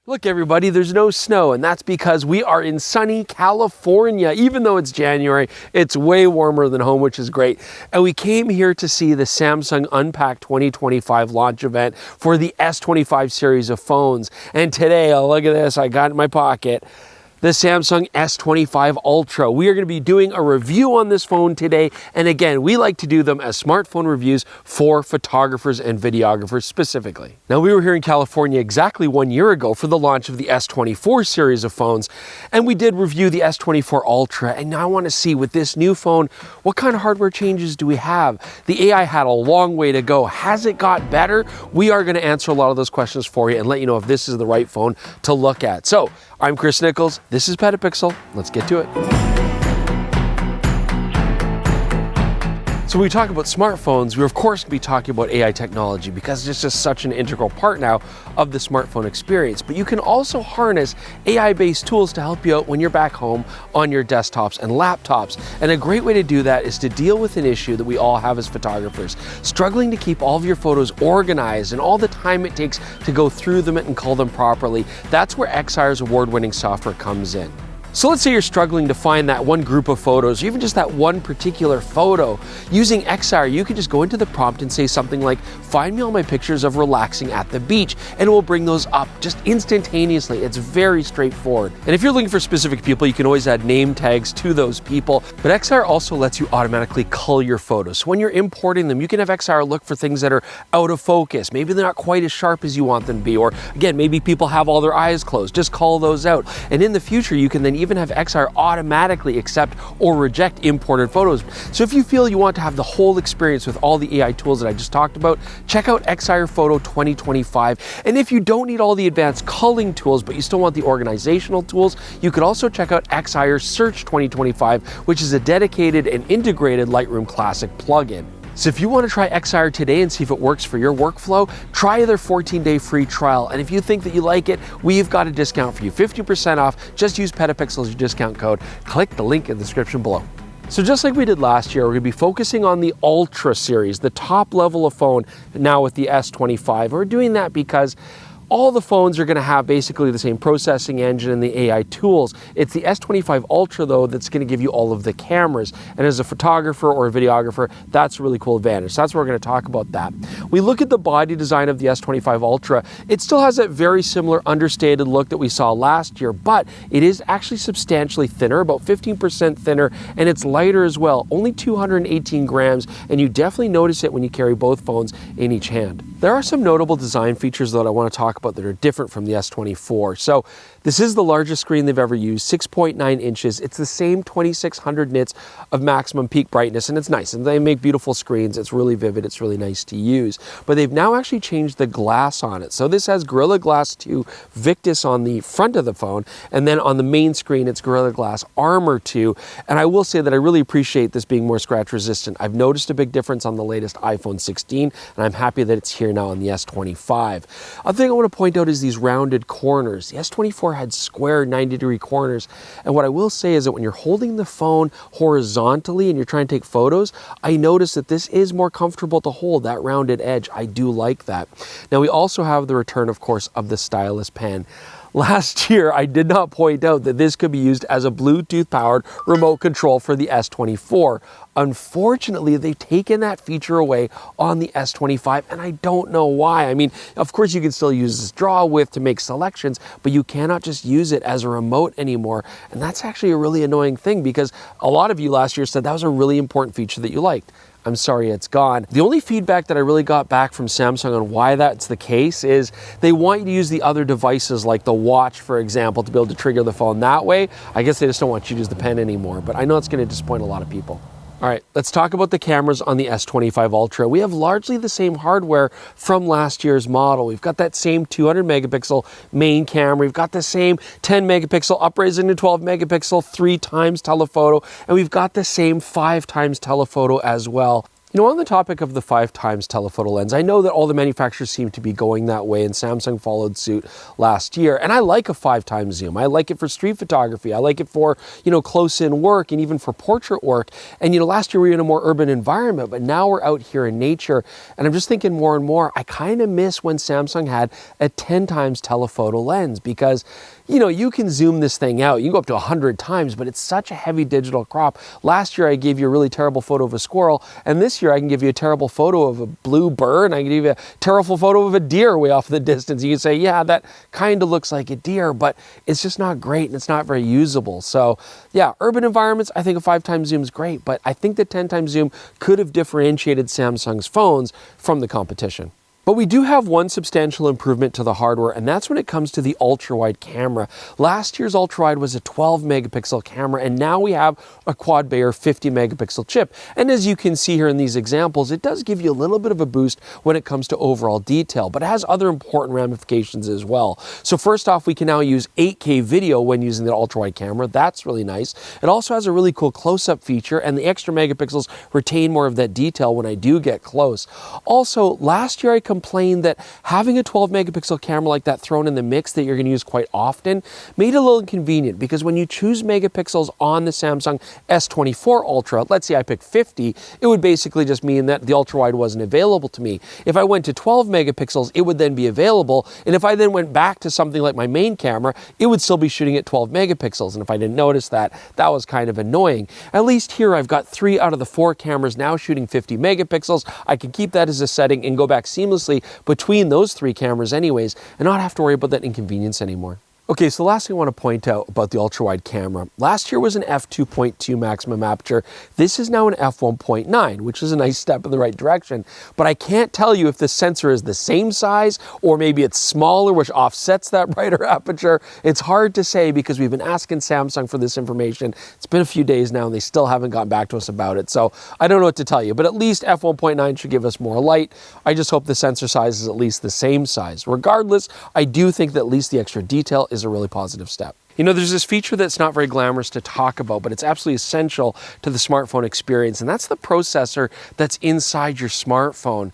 Look everybody, there's no snow, and that's because we are in sunny California. Even though it's January, it's way warmer than home, which is great. And we came here to see the Samsung Unpacked 2025 launch event for the S25 series of phones. And today, oh look at this, I got it in my pocket, the Samsung S25 Ultra. We are going to be doing a review on this phone today. And again, we like to do them as smartphone reviews for photographers and videographers specifically. Now, we were here in California exactly 1 year ago for the launch of the S24 series of phones. And we did review the S24 Ultra. And now I want to see with this new phone, what kind of hardware changes do we have? The AI had a long way to go. Has it got better? We are going to answer a lot of those questions for you and let you know if this is the right phone to look at. So, I'm Chris Nichols, this is PetaPixel, let's get to it. So when we talk about smartphones, we're of course going to be talking about AI technology because it's just such an integral part now of the smartphone experience. But you can also harness AI-based tools to help you out when you're back home on your desktops and laptops. And a great way to do that is to deal with an issue that we all have as photographers, struggling to keep all of your photos organized and all the time it takes to go through them and cull them properly. That's where Excire's award-winning software comes in. So let's say you're struggling to find that one group of photos, or even just that one particular photo. Using Excire, you can just go into the prompt and say something like, find me all my pictures of relaxing at the beach, and it will bring those up just instantaneously. It's very straightforward. And if you're looking for specific people, you can always add name tags to those people. But Excire also lets you automatically cull your photos. So when you're importing them, you can have Excire look for things that are out of focus. Maybe they're not quite as sharp as you want them to be, or again, maybe people have all their eyes closed. Just cull those out. And in the future, you can then even have Excire automatically accept or reject imported photos. So if you feel you want to have the whole experience with all the AI tools that I just talked about, check out Excire Photo 2025. And if you don't need all the advanced culling tools, but you still want the organizational tools, you could also check out Excire Search 2025, which is a dedicated and integrated Lightroom Classic plugin. So if you want to try Excire today and see if it works for your workflow, try their 14-day free trial. And if you think that you like it, we've got a discount for you, 50% off. Just use PetaPixel as your discount code. Click the link in the description below. So just like we did last year, we're going to be focusing on the Ultra series, the top level of phone now with the S25. We're doing that because all the phones are going to have basically the same processing engine and the AI tools. It's the S25 Ultra, though, that's going to give you all of the cameras. And as a photographer or a videographer, that's a really cool advantage. So that's where we're going to talk about that. We look at the body design of the S25 Ultra. It still has that very similar understated look that we saw last year, but it is actually substantially thinner, about 15% thinner, and it's lighter as well, only 218 grams, and you definitely notice it when you carry both phones in each hand. There are some notable design features that I want to talk about that are different from the S24. So this is the largest screen they've ever used, 6.9 inches. It's the same 2600 nits of maximum peak brightness, and it's nice. And they make beautiful screens. It's really vivid. It's really nice to use. But they've now actually changed the glass on it. So this has Gorilla Glass 2 Victus on the front of the phone, and then on the main screen, it's Gorilla Glass Armor 2. And I will say that I really appreciate this being more scratch resistant. I've noticed a big difference on the latest iPhone 16, and I'm happy that it's here now on the S25. Other thing I want to point out is these rounded corners. The S24 had square 90-degree corners, and what I will say is that when you're holding the phone horizontally and you're trying to take photos, I noticed that this is more comfortable to hold, that rounded edge. I do like that. Now we also have the return, of course, of the stylus pen. Last year, I did not point out that this could be used as a Bluetooth-powered remote control for the S24. Unfortunately, they've taken that feature away on the S25, and I don't know why. I mean, of course, you can still use this draw width to make selections, but you cannot just use it as a remote anymore. And that's actually a really annoying thing because a lot of you last year said that was a really important feature that you liked. I'm sorry it's gone. The only feedback that I really got back from Samsung on why that's the case is they want you to use the other devices like the watch, for example, to be able to trigger the phone that way. I guess they just don't want you to use the pen anymore, but I know it's going to disappoint a lot of people. All right, let's talk about the cameras on the S25 Ultra. We have largely the same hardware from last year's model. We've got that same 200 megapixel main camera. We've got the same 10 megapixel upraising to 12 megapixel 3x telephoto, and we've got the same 5x telephoto as well. You know, on the topic of the 5x telephoto lens, I know that all the manufacturers seem to be going that way, and Samsung followed suit last year. And I like a 5x zoom. I like it for street photography. I like it for, close-in work and even for portrait work. And, last year we were in a more urban environment, but now we're out here in nature. And I'm just thinking more and more, I kind of miss when Samsung had a 10x telephoto lens because, you can zoom this thing out. You can go up to 100 times, but it's such a heavy digital crop. Last year I gave you a really terrible photo of a squirrel, and this year I can give you a terrible photo of a blue bird, and I can give you a terrible photo of a deer way off in the distance. You can say, yeah, that kind of looks like a deer, but it's just not great and it's not very usable. So yeah, urban environments, I think a 5x zoom is great, but I think the 10x zoom could have differentiated Samsung's phones from the competition. But we do have one substantial improvement to the hardware, and that's when it comes to the ultra-wide camera. Last year's ultra-wide was a 12 megapixel camera, and now we have a quad Bayer 50 megapixel chip. And as you can see here in these examples, it does give you a little bit of a boost when it comes to overall detail, but it has other important ramifications as well. So first off, we can now use 8K video when using the ultra-wide camera. That's really nice. It also has a really cool close-up feature, and the extra megapixels retain more of that detail when I do get close. Also, last year I complained that having a 12 megapixel camera like that thrown in the mix that you're going to use quite often made it a little inconvenient, because when you choose megapixels on the Samsung S24 Ultra, let's say I pick 50, it would basically just mean that the ultra wide wasn't available to me. If I went to 12 megapixels, it would then be available, and if I then went back to something like my main camera, it would still be shooting at 12 megapixels, and if I didn't notice that, that was kind of annoying. At least here I've got 3 out of the 4 cameras now shooting 50 megapixels. I can keep that as a setting and go back seamlessly between those 3 cameras anyways, and not have to worry about that inconvenience anymore. Okay, so the last thing I want to point out about the ultra-wide camera. Last year was an f2.2 maximum aperture. This is now an f1.9, which is a nice step in the right direction. But I can't tell you if the sensor is the same size or maybe it's smaller, which offsets that brighter aperture. It's hard to say because we've been asking Samsung for this information. It's been a few days now and they still haven't gotten back to us about it. So I don't know what to tell you, but at least f1.9 should give us more light. I just hope the sensor size is at least the same size. Regardless, I do think that at least the extra detail is a really positive step. There's this feature that's not very glamorous to talk about, but it's absolutely essential to the smartphone experience, and that's the processor that's inside your smartphone.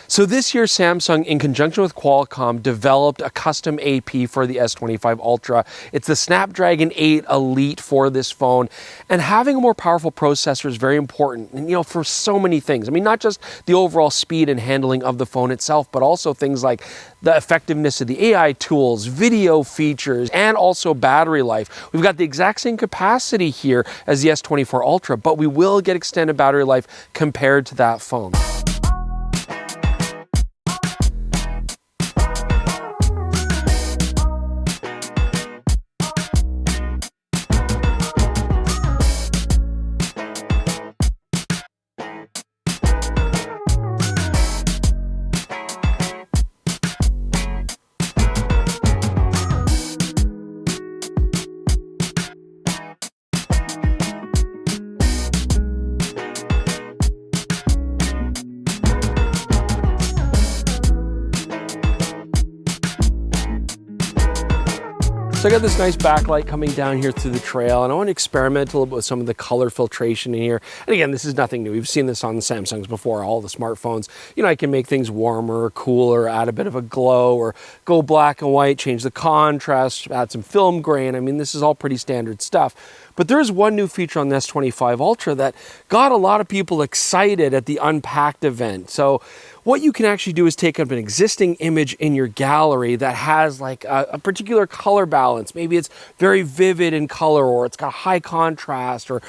So this year, Samsung, in conjunction with Qualcomm, developed a custom AP for the S25 Ultra. It's the Snapdragon 8 Elite for this phone, and having a more powerful processor is very important, and, for so many things. I mean, not just the overall speed and handling of the phone itself, but also things like the effectiveness of the AI tools, video features, and also battery life. We've got the exact same capacity here as the S24 Ultra, but we will get extended battery life compared to that phone. So I got this nice backlight coming down here through the trail, and I want to experiment a little bit with some of the color filtration in here. And again, this is nothing new. We've seen this on the Samsungs before, all the smartphones. I can make things warmer or cooler, add a bit of a glow, or go black and white, change the contrast, add some film grain. I mean, this is all pretty standard stuff. But there is one new feature on the S25 Ultra that got a lot of people excited at the Unpacked event. So what you can actually do is take up an existing image in your gallery that has like a particular color balance. Maybe it's very vivid in color, or it's got high contrast, or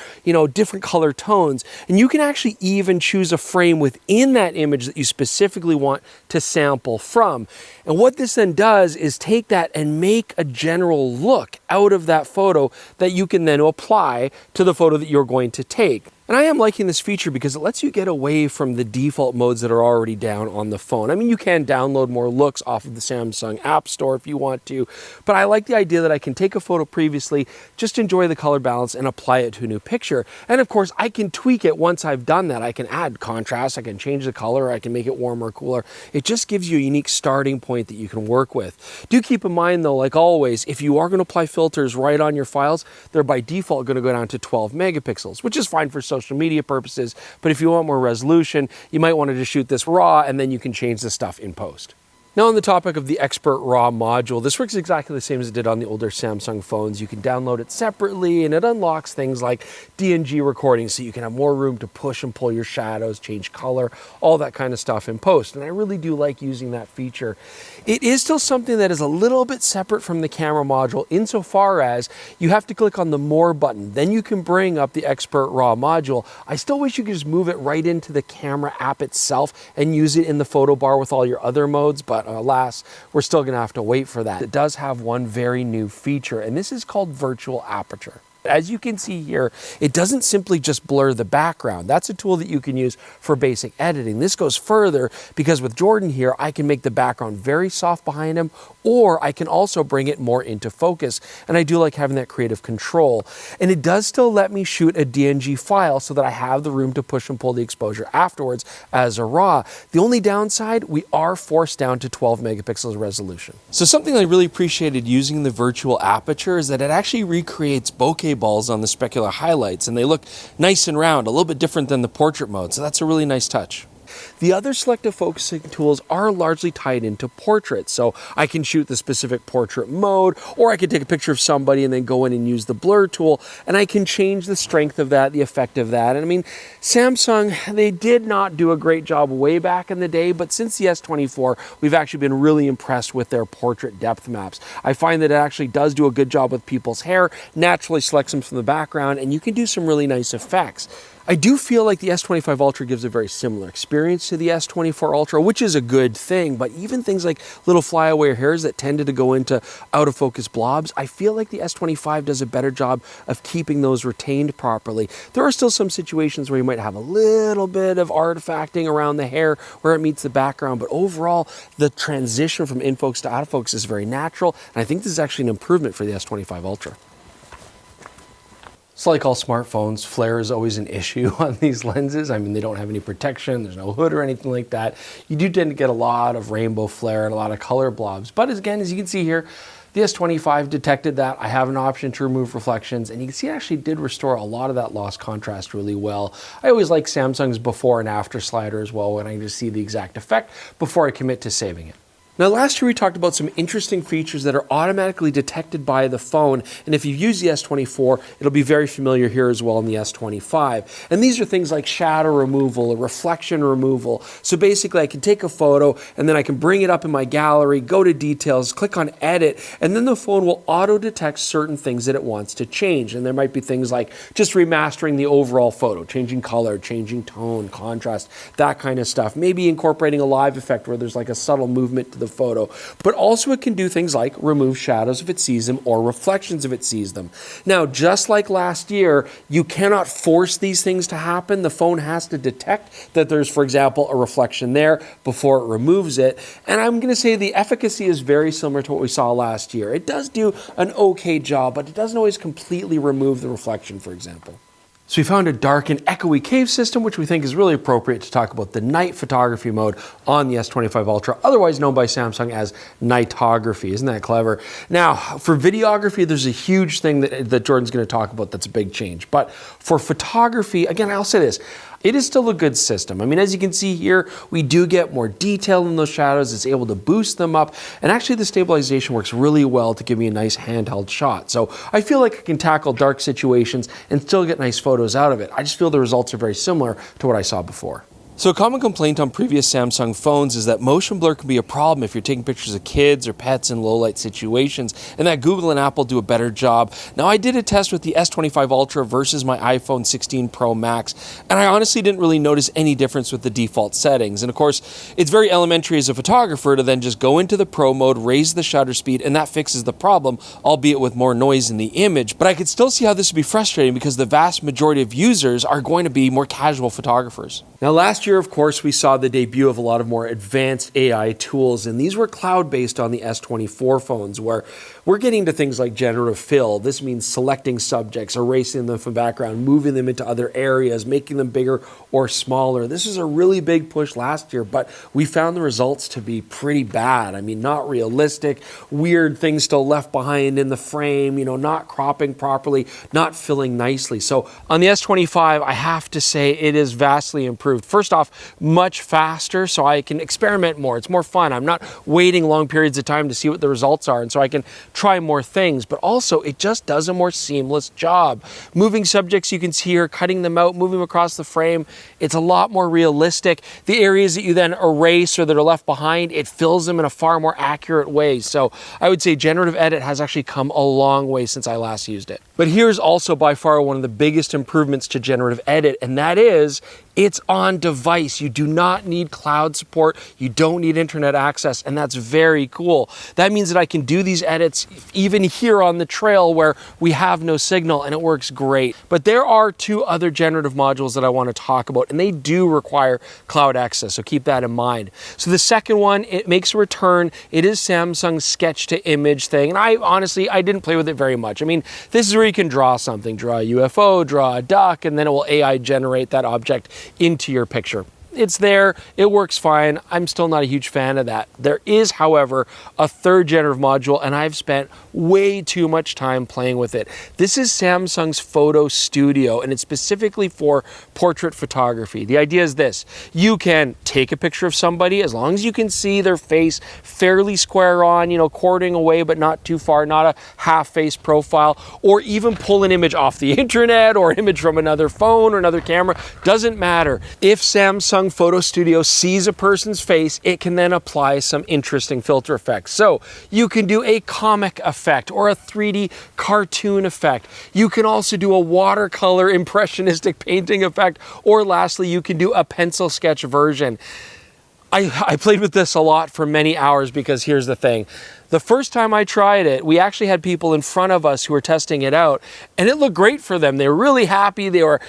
different color tones. And you can actually even choose a frame within that image that you specifically want to sample from. And what this then does is take that and make a general look out of that photo that you can then apply to the photo that you're going to take. And I am liking this feature because it lets you get away from the default modes that are already down on the phone. I mean, you can download more looks off of the Samsung App Store if you want to, but I like the idea that I can take a photo previously, just enjoy the color balance and apply it to a new picture. And of course, I can tweak it once I've done that. I can add contrast, I can change the color, I can make it warmer or cooler. It just gives you a unique starting point that you can work with. Do keep in mind though, like always, if you are going to apply filters right on your files, they're by default going to go down to 12 megapixels, which is fine for social social media purposes, but if you want more resolution, you might want to just shoot this raw and then you can change the stuff in post. Now on the topic of the Expert RAW module, this works exactly the same as it did on the older Samsung phones. You can download it separately and it unlocks things like DNG recording so you can have more room to push and pull your shadows, change color, all that kind of stuff in post. And I really do like using that feature. It is still something that is a little bit separate from the camera module insofar as you have to click on the More button. Then you can bring up the Expert RAW module. I still wish you could just move it right into the camera app itself and use it in the photo bar with all your other modes, but alas, we're still gonna have to wait for that. It does have one very new feature, and this is called virtual aperture. As you can see here, it doesn't simply just blur the background. That's a tool that you can use for basic editing. This goes further because with Jordan here, I can make the background very soft behind him, or I can also bring it more into focus. And I do like having that creative control. And it does still let me shoot a DNG file so that I have the room to push and pull the exposure afterwards as a RAW. The only downside, we are forced down to 12 megapixels resolution. So something I really appreciated using the virtual aperture is that it actually recreates bokeh balls on the specular highlights, and they look nice and round, a little bit different than the portrait mode, so that's a really nice touch. The other selective focusing tools are largely tied into portraits, so I can shoot the specific portrait mode, or I can take a picture of somebody and then go in and use the blur tool, and I can change the strength of that, the effect of that. And I mean, Samsung, they did not do a great job way back in the day, but since the S24, we've actually been really impressed with their portrait depth maps. I find that it actually does do a good job with people's hair, naturally selects them from the background, and you can do some really nice effects. I do feel like the S25 Ultra gives a very similar experience to the S24 Ultra, which is a good thing, but even things like little flyaway hairs that tended to go into out of focus blobs, I feel like the S25 does a better job of keeping those retained properly. There are still some situations where you might have a little bit of artifacting around the hair where it meets the background, but overall, the transition from in focus to out of focus is very natural, and I think this is actually an improvement for the S25 Ultra. So like all smartphones, flare is always an issue on these lenses. I mean, they don't have any protection, there's no hood or anything like that. You do tend to get a lot of rainbow flare and a lot of color blobs. But again, as you can see here, the S25 detected that. I have an option to remove reflections, and you can see it actually did restore a lot of that lost contrast really well. I always like Samsung's before and after slider as well when I can just see the exact effect before I commit to saving it. Now last year we talked about some interesting features that are automatically detected by the phone, and if you use the S24, it'll be very familiar here as well in the S25. And these are things like shadow removal, reflection removal. So basically I can take a photo and then I can bring it up in my gallery, go to details, click on edit, and then the phone will auto-detect certain things that it wants to change. And there might be things like just remastering the overall photo, changing color, changing tone, contrast, that kind of stuff. Maybe incorporating a live effect where there's like a subtle movement to the photo, but also it can do things like remove shadows if it sees them or reflections if it sees them. Now, just like last year, you cannot force these things to happen. The phone has to detect that there's, for example, a reflection there before it removes it. And I'm going to say the efficacy is very similar to what we saw last year. It does do an okay job, but it doesn't always completely remove the reflection, for example. So we found a dark and echoey cave system, which we think is really appropriate to talk about the night photography mode on the S25 Ultra, otherwise known by Samsung as Nightography. Isn't that clever? Now, for videography, there's a huge thing that Jordan's going to talk about that's a big change. But for photography, again, I'll say this, it is still a good system. I mean, as you can see here, we do get more detail in those shadows. It's able to boost them up. And actually the stabilization works really well to give me a nice handheld shot. So I feel like I can tackle dark situations and still get nice photos out of it. I just feel the results are very similar to what I saw before. So a common complaint on previous Samsung phones is that motion blur can be a problem if you're taking pictures of kids or pets in low light situations, and that Google and Apple do a better job. Now, I did a test with the S25 Ultra versus my iPhone 16 Pro Max, and I honestly didn't really notice any difference with the default settings. And of course, it's very elementary as a photographer to then just go into the Pro mode, raise the shutter speed, and that fixes the problem, albeit with more noise in the image. But I could still see how this would be frustrating because the vast majority of users are going to be more casual photographers. Now, last year, of course, we saw the debut of a lot of more advanced AI tools, and these were cloud-based on the S24 phones, where we're getting to things like generative fill. This means selecting subjects, erasing them from background, moving them into other areas, making them bigger or smaller. This was a really big push last year, but we found the results to be pretty bad. I mean, not realistic, weird things still left behind in the frame, not cropping properly, not filling nicely. So on the S25, I have to say it is vastly improved. First off, much faster, so I can experiment more. It's more fun. I'm not waiting long periods of time to see what the results are, and so I can try more things, but also it just does a more seamless job. Moving subjects you can see here, cutting them out, moving them across the frame, it's a lot more realistic. The areas that you then erase or that are left behind, it fills them in a far more accurate way. So I would say generative edit has actually come a long way since I last used it. But here's also by far one of the biggest improvements to generative edit, and that is it's on device. You do not need cloud support. You don't need internet access, and that's very cool. That means that I can do these edits even here on the trail where we have no signal, and it works great. But there are two other generative modules that I want to talk about, and they do require cloud access, so keep that in mind. So the second one, it makes a return. It is Samsung's sketch to image thing, and I didn't play with it very much. I mean, this is where you can draw something, draw a UFO, draw a duck, and then it will AI generate that object into your picture. It's there, it works fine. I'm still not a huge fan of that. There is, however, a third generative module, and I've spent way too much time playing with it. This is Samsung's Photo Studio, and it's specifically for portrait photography. The idea is this: you can take a picture of somebody as long as you can see their face fairly square on, quartering away but not too far, not a half-face profile, or even pull an image off the internet or an image from another phone or another camera. Doesn't matter. If Samsung Photo Studio sees a person's face, it can then apply some interesting filter effects. So you can do a comic effect or a 3D cartoon effect. You can also do a watercolor impressionistic painting effect, or lastly, you can do a pencil sketch version. I played with this a lot for many hours because here's the thing. The first time I tried it, we actually had people in front of us who were testing it out, and it looked great for them. They were really happy. They were,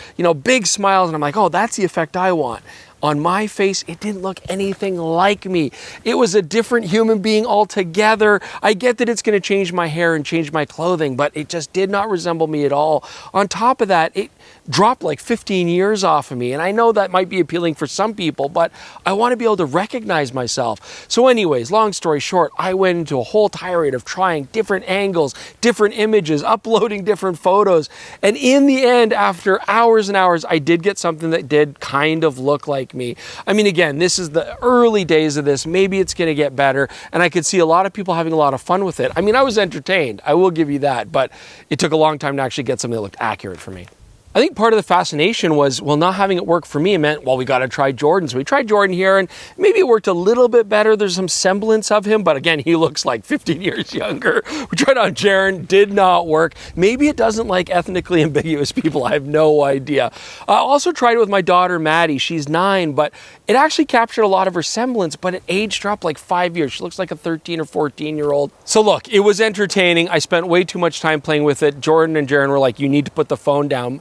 big smiles, and I'm like, oh, that's the effect I want. On my face, it didn't look anything like me. It was a different human being altogether. I get that it's going to change my hair and change my clothing, but it just did not resemble me at all. On top of that, it dropped like 15 years off of me, and I know that might be appealing for some people, but I want to be able to recognize myself. So anyways, long story short, I went into a whole tirade of trying different angles, different images, uploading different photos, and in the end, after hours and hours, I did get something that did kind of look like me. I mean, again, this is the early days of this. Maybe it's going to get better, and I could see a lot of people having a lot of fun with it. I mean, I was entertained, I will give you that, but it took a long time to actually get something that looked accurate for me. I think part of the fascination was, well, not having it work for me meant, well, we got to try Jordan. So we tried Jordan here, and maybe it worked a little bit better. There's some semblance of him, but again, he looks like 15 years younger. We tried on Jaren, did not work. Maybe it doesn't like ethnically ambiguous people. I have no idea. I also tried it with my daughter, Maddie. She's 9, but it actually captured a lot of her semblance, but it aged her up like 5 years. She looks like a 13 or 14-year-old. So look, it was entertaining. I spent way too much time playing with it. Jordan and Jaren were like, you need to put the phone down.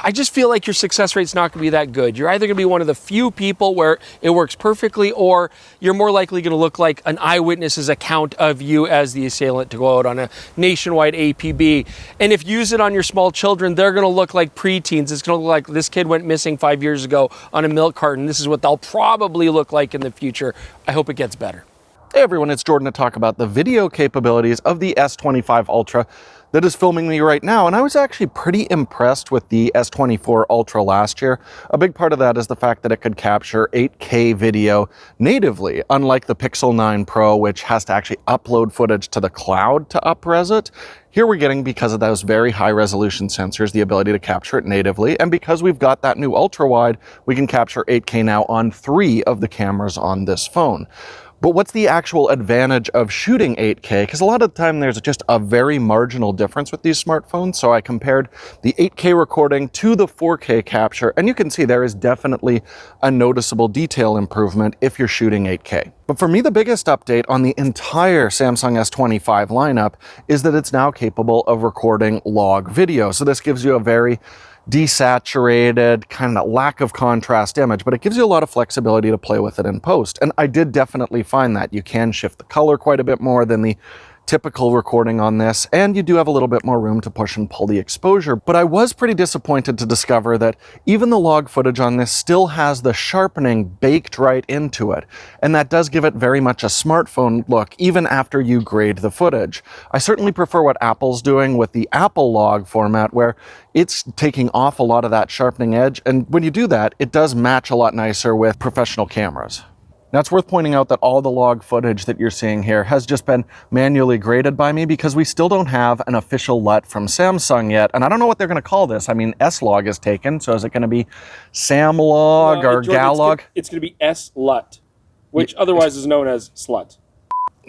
I just feel like your success rate's not going to be that good. You're either going to be one of the few people where it works perfectly, or you're more likely going to look like an eyewitness's account of you as the assailant to go out on a nationwide APB. And if you use it on your small children, they're going to look like preteens. It's going to look like this kid went missing 5 years ago on a milk carton. This is what they'll probably look like in the future. I hope it gets better. Hey everyone, it's Jordan to talk about the video capabilities of the S25 Ultra that is filming me right now, and I was actually pretty impressed with the S24 Ultra last year. A big part of that is the fact that it could capture 8K video natively, unlike the Pixel 9 Pro, which has to actually upload footage to the cloud to up-res it. Here we're getting, because of those very high resolution sensors, the ability to capture it natively, and because we've got that new ultra-wide, we can capture 8K now on 3 of the cameras on this phone. But what's the actual advantage of shooting 8K? Because a lot of the time there's just a very marginal difference with these smartphones. So I compared the 8K recording to the 4K capture, and you can see there is definitely a noticeable detail improvement if you're shooting 8K. But for me, the biggest update on the entire Samsung S25 lineup is that it's now capable of recording log video. So this gives you a very desaturated, kind of lack of contrast image, but it gives you a lot of flexibility to play with it in post. And I did definitely find that you can shift the color quite a bit more than the typical recording on this, and you do have a little bit more room to push and pull the exposure. But I was pretty disappointed to discover that even the log footage on this still has the sharpening baked right into it, and that does give it very much a smartphone look even after you grade the footage. I certainly prefer what Apple's doing with the Apple log format, where it's taking off a lot of that sharpening edge, and when you do that, it does match a lot nicer with professional cameras. Now, it's worth pointing out that all the log footage that you're seeing here has just been manually graded by me because we still don't have an official LUT from Samsung yet. And I don't know what they're going to call this. I mean, S-Log is taken, so is it going to be Samlog or Galog? It's going to be S-LUT, which otherwise is known as SLUT.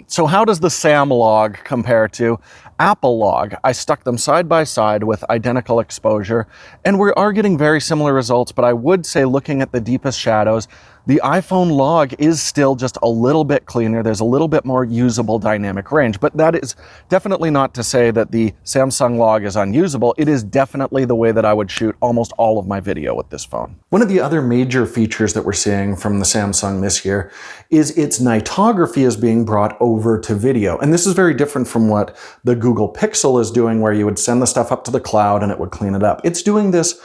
So how does the Samlog compare to Apple log? I stuck them side by side with identical exposure, and we are getting very similar results, but I would say looking at the deepest shadows, the iPhone log is still just a little bit cleaner. There's a little bit more usable dynamic range, but that is definitely not to say that the Samsung log is unusable. It is definitely the way that I would shoot almost all of my video with this phone. One of the other major features that we're seeing from the Samsung this year is its Nightography is being brought over to video. And this is very different from what the Google Pixel is doing, where you would send the stuff up to the cloud and it would clean it up. It's doing this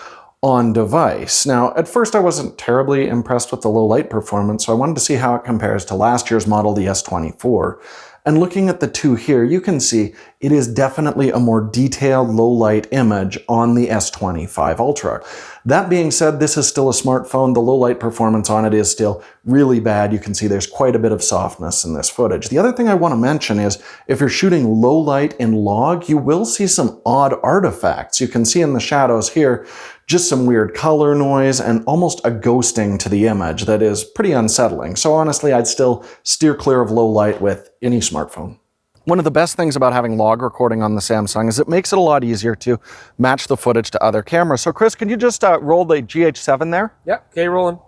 on device. Now, at first I wasn't terribly impressed with the low light performance, so I wanted to see how it compares to last year's model, the S24. And looking at the two here, you can see it is definitely a more detailed low light image on the S25 Ultra. That being said, this is still a smartphone. The low light performance on it is still really bad. You can see there's quite a bit of softness in this footage. The other thing I want to mention is if you're shooting low light in log, you will see some odd artifacts. You can see in the shadows here just some weird color noise and almost a ghosting to the image that is pretty unsettling. So honestly, I'd still steer clear of low light with any smartphone. One of the best things about having log recording on the Samsung is it makes it a lot easier to match the footage to other cameras. So Chris, can you just roll the GH7 there? Yeah, okay, rolling.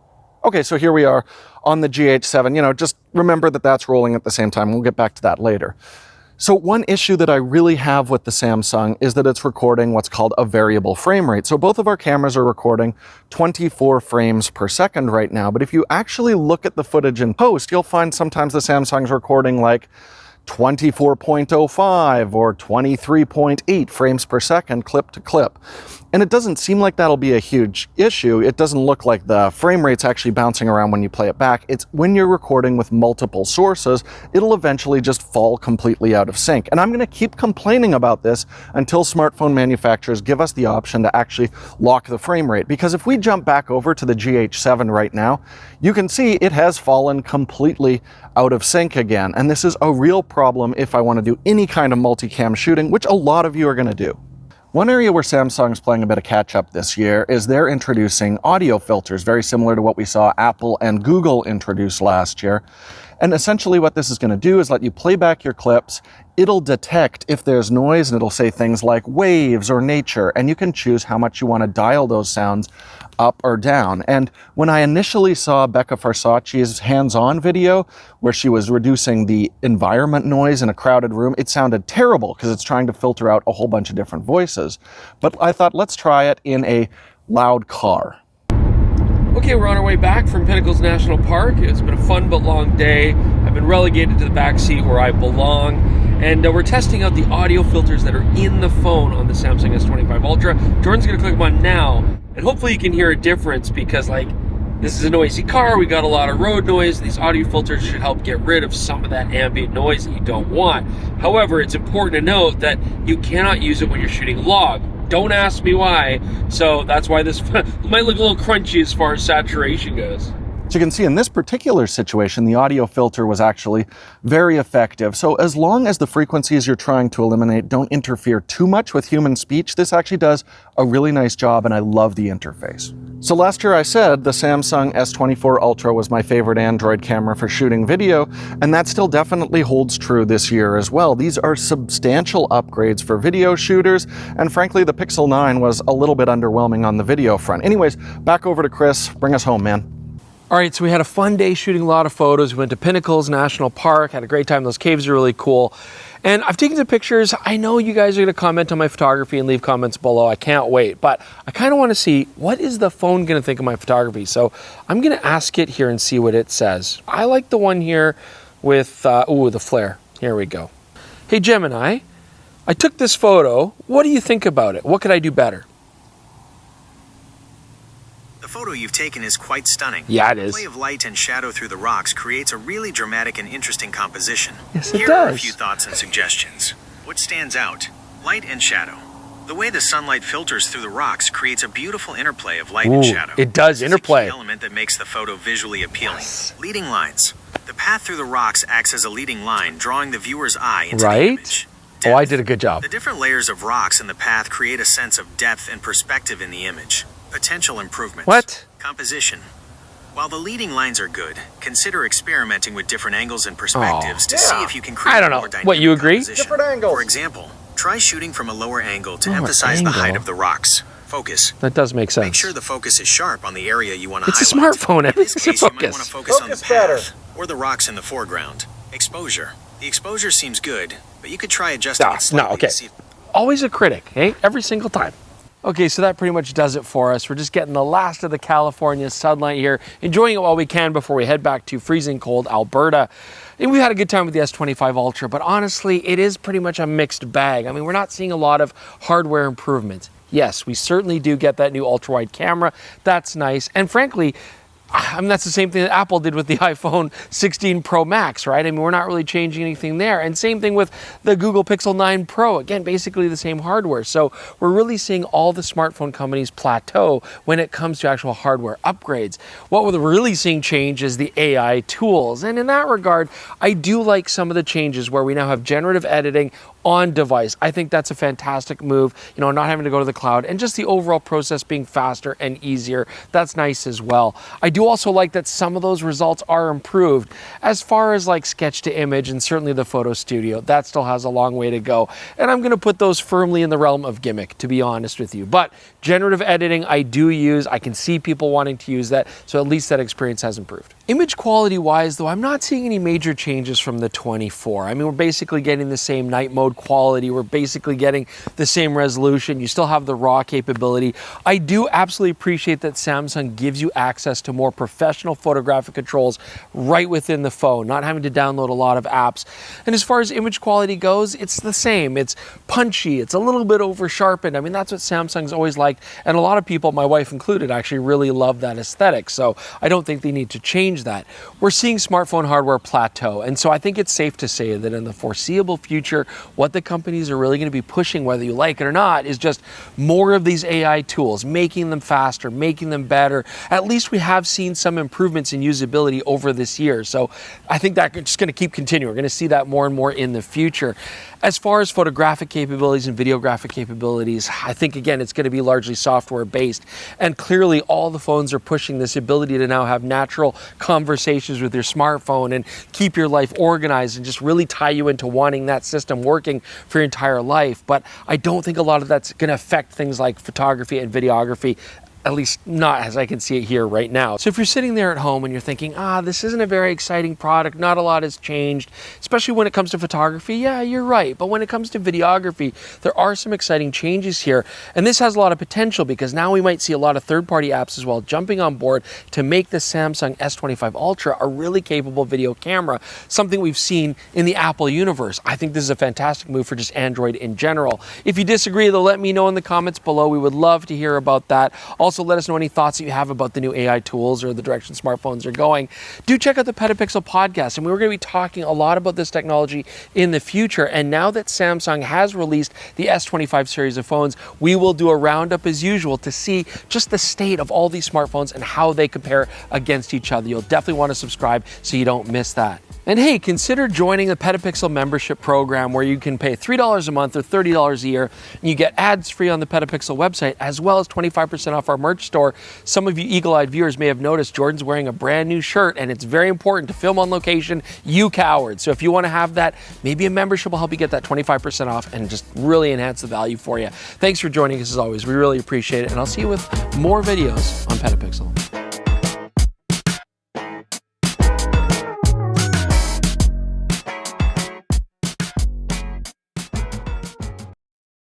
Okay, so here we are on the GH7. You know, just remember that that's rolling at the same time. We'll get back to that later. So one issue that I really have with the Samsung is that it's recording what's called a variable frame rate. So both of our cameras are recording 24 frames per second right now. But if you actually look at the footage in post, you'll find sometimes the Samsung's recording like 24.05 or 23.8 frames per second clip to clip. And it doesn't seem like that'll be a huge issue. It doesn't look like the frame rate's actually bouncing around when you play it back. It's when you're recording with multiple sources, it'll eventually just fall completely out of sync. And I'm going to keep complaining about this until smartphone manufacturers give us the option to actually lock the frame rate. Because if we jump back over to the GH7 right now, you can see it has fallen completely out of sync again. And this is a real problem if I want to do any kind of multicam shooting, which a lot of you are going to do. One area where Samsung's playing a bit of catch up this year is they're introducing audio filters, very similar to what we saw Apple and Google introduce last year. And essentially what this is going to do is let you play back your clips. It'll detect if there's noise and it'll say things like waves or nature, and you can choose how much you want to dial those sounds up or down. And when I initially saw Becca Farsacci's hands-on video where she was reducing the environment noise in a crowded room, it sounded terrible because it's trying to filter out a whole bunch of different voices. But I thought, let's try it in a loud car. Okay, we're on our way back from Pinnacles National Park. It's been a fun but long day. I've been relegated to the back seat where I belong. And we're testing out the audio filters that are in the phone on the Samsung S25 Ultra. Jordan's gonna click them on now, and hopefully you can hear a difference because this is a noisy car, we got a lot of road noise. These audio filters should help get rid of some of that ambient noise that you don't want. However, it's important to note that you cannot use it when you're shooting log. Don't ask me why. So that's why this might look a little crunchy as far as saturation goes. So you can see in this particular situation, the audio filter was actually very effective. So as long as the frequencies you're trying to eliminate don't interfere too much with human speech, this actually does a really nice job, and I love the interface. So last year I said the Samsung S24 Ultra was my favorite Android camera for shooting video, and that still definitely holds true this year as well. These are substantial upgrades for video shooters, and frankly, the Pixel 9 was a little bit underwhelming on the video front. Anyways, back over to Chris. Bring us home, man. All right, so we had a fun day shooting a lot of photos. We went to Pinnacles National Park, had a great time. Those caves are really cool. And I've taken some pictures. I know you guys are gonna comment on my photography and leave comments below. I can't wait, but I kind of want to see, what is the phone gonna think of my photography? So I'm gonna ask it here and see what it says. I like the one here with, the flare. Here we go. Hey Gemini, I took this photo. What do you think about it? What could I do better? The photo you've taken is quite stunning. Yeah, it is. The play of light and shadow through the rocks creates a really dramatic and interesting composition. Yes, it Here are a does. few thoughts and suggestions. What stands out? Light and shadow. The way the sunlight filters through the rocks creates a beautiful interplay of light and shadow. It does This is interplay. a key element that makes the photo visually appealing. Yes. Leading lines. The path through the rocks acts as a leading line, drawing the viewer's eye into Right? the image. Oh, I Depth. did a good job. The different layers of rocks in the path create a sense of depth and perspective in the image. Potential improvements. What? Composition. While the leading lines are good, consider experimenting with different angles and perspectives to see if you can create I don't a know. more dynamic What, you agree? composition. Different angles. For example, try shooting from a lower angle to Lower emphasize the height angle? of the rocks. Focus. That does make sense. Make sure the focus is sharp on the area you want to It's a highlight. smartphone. In this Everything's a case, you might want to focus. focus on the Focus better. path or the rocks in the foreground. Exposure. The exposure seems good, but you could try adjusting it slightly okay. to see if Always a critic, hey? Every single time. Okay, so that pretty much does it for us. We're just getting the last of the California sunlight here, enjoying it while we can before we head back to freezing cold Alberta. And we had a good time with the S25 Ultra, but honestly, it is pretty much a mixed bag. I mean, we're not seeing a lot of hardware improvements. Yes, we certainly do get that new ultra-wide camera. That's nice. And frankly, I mean, that's the same thing that Apple did with the iPhone 16 Pro Max, right? I mean, we're not really changing anything there. And same thing with the Google Pixel 9 Pro. Again, basically the same hardware. So we're really seeing all the smartphone companies plateau when it comes to actual hardware upgrades. What we're really seeing change is the AI tools. And in that regard, I do like some of the changes where we now have generative editing on device. I think that's a fantastic move, you know, not having to go to the cloud and just the overall process being faster and easier. That's nice as well. I do also like that some of those results are improved as far as like sketch to image and certainly the photo studio. That still has a long way to go. And I'm going to put those firmly in the realm of gimmick, to be honest with you. But generative editing, I do use. I can see people wanting to use that. So at least that experience has improved. Image quality wise, though, I'm not seeing any major changes from the 24. I mean, we're basically getting the same night mode quality. We're basically getting the same resolution. You still have the RAW capability. I do absolutely appreciate that Samsung gives you access to more professional photographic controls right within the phone, not having to download a lot of apps. And as far as image quality goes, it's the same. It's punchy. It's a little bit over sharpened. I mean, that's what Samsung's always liked. And a lot of people, my wife included, actually really love that aesthetic. So I don't think they need to change that. We're seeing smartphone hardware plateau. And so I think it's safe to say that in the foreseeable future, what the companies are really going to be pushing, whether you like it or not, is just more of these AI tools, making them faster, making them better. At least we have seen some improvements in usability over this year. So I think that's just going to keep continuing. We're going to see that more and more in the future. As far as photographic capabilities and videographic capabilities, I think, again, it's going to be largely software based. And clearly all the phones are pushing this ability to now have natural conversations with your smartphone and keep your life organized and just really tie you into wanting that system working for your entire life. But I don't think a lot of that's going to affect things like photography and videography, at least not as I can see it here right now. So if you're sitting there at home and you're thinking, this isn't a very exciting product, not a lot has changed, especially when it comes to photography, yeah, you're right. But when it comes to videography, there are some exciting changes here. And this has a lot of potential because now we might see a lot of third-party apps as well jumping on board to make the Samsung S25 Ultra a really capable video camera, something we've seen in the Apple universe. I think this is a fantastic move for just Android in general. If you disagree, though, let me know in the comments below. We would love to hear about that. Also, let us know any thoughts that you have about the new AI tools or the direction smartphones are going. Do check out the PetaPixel podcast, and we're going to be talking a lot about this technology in the future. And now that Samsung has released the S25 series of phones, we will do a roundup as usual to see just the state of all these smartphones and how they compare against each other. You'll definitely want to subscribe so you don't miss that. And hey, consider joining the PetaPixel membership program where you can pay $3 a month or $30 a year and you get ads free on the PetaPixel website as well as 25% off our merch store. Some of you eagle-eyed viewers may have noticed Jordan's wearing a brand new shirt and it's very important to film on location, you coward. So if you want to have that, maybe a membership will help you get that 25% off and just really enhance the value for you. Thanks for joining us as always. We really appreciate it and I'll see you with more videos on PetaPixel.